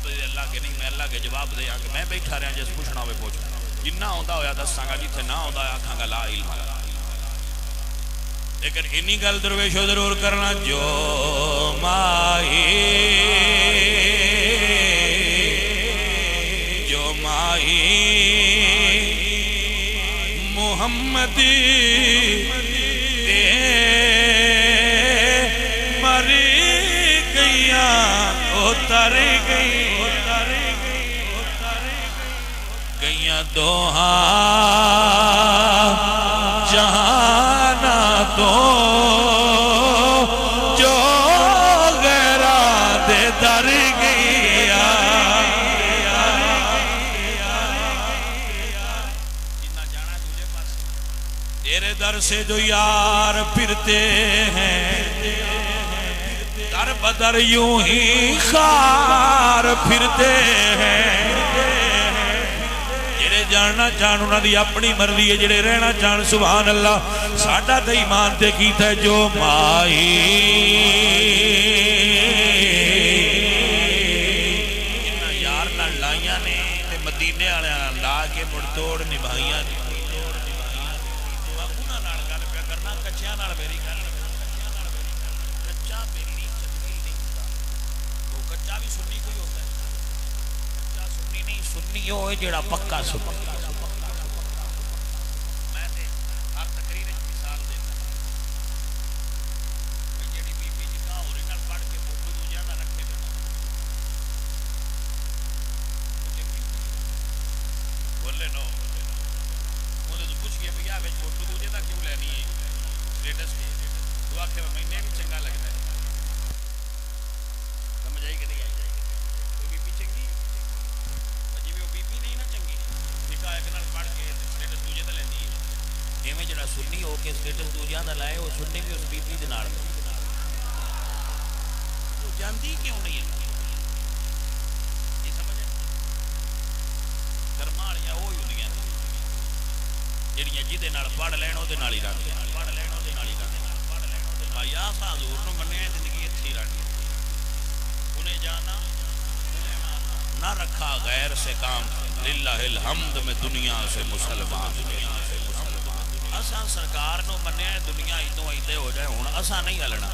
جواب دے اللہ کے نہیں میں اللہ کے جواب دے کہ میں بیٹھا رہا جس پوچھنا ہوئے پوچھ جنہ ہوتا ہویا دساں گا جتھے نہ ہوتا ہے آکھاں گا لا علم لیکن انی گل درویشو ضرور کرنا جو ماہی محمدی مری گئیاں اتر گئیاں دوہاں جہانا تو جو غیرہ دے در گیا تیرے در سے جو یار پھرتے ہیں در بدر یوں ہی خار پھرتے ہیں جڑے جاننا چاہن انہاں دی اپنی مرضی ہے جڑے رہنا چاہن سبحان اللہ ساڈا تے ایمان تے کیتا ہے جو مائی جنہاں یار نال لائیاں نے تے مدینے والے لا کے مڑ توڑ نبھائیاں کچھیاں نال میری گل کچا میری چنگی نہیں ہوتا وہ کچا بھی سنی کوئی ہوتا ہے کچا سنی نہیں سنی ہوئے جڑا پکا سنی میں تے ہر تقریر وچ مثال دینا جڑی بی بی جی کا اوریجنل پڑھ کے فوٹو دوجیاں دا رکھے دینا بولے نو اودے تو پوچھ کے بھیا وچ فوٹو دوجے دا کیوں لینی ہے سٹیٹس کی تو آخر مہینے بھی چنگا لگتا ہے سمجھ آئی کہ نہیں آئی کوئی بی بی چنگی جی وہ بی بی نہیں نا چنگی نکاح ایک نال پڑھ کے سٹیٹس دوجے تے لیندی ہے ایویں جڑا سنی ہو کے سٹیٹس دوجیاں دا لائے وہ سنی بھی اس بی بی دے نال وہ جاندی کیوں نہیں ہے یہ سمجھ کرما والیاں وہ ہوندیاں جڑیاں جہدے نال پڑھ لین اودے نال ہی رہندیاں پڑھ لین اودے نال ہی رہندیاں یا حضور نو منیا زندگی اتھی رہنی انہیں جانا نہ رکھا غیر سے کام للہ الحمد میں دنیا سے مسلمان اساں سرکار نو منیا دنیا ایدوں ایدے ہو جائے ہن اساں نہیں ہلنا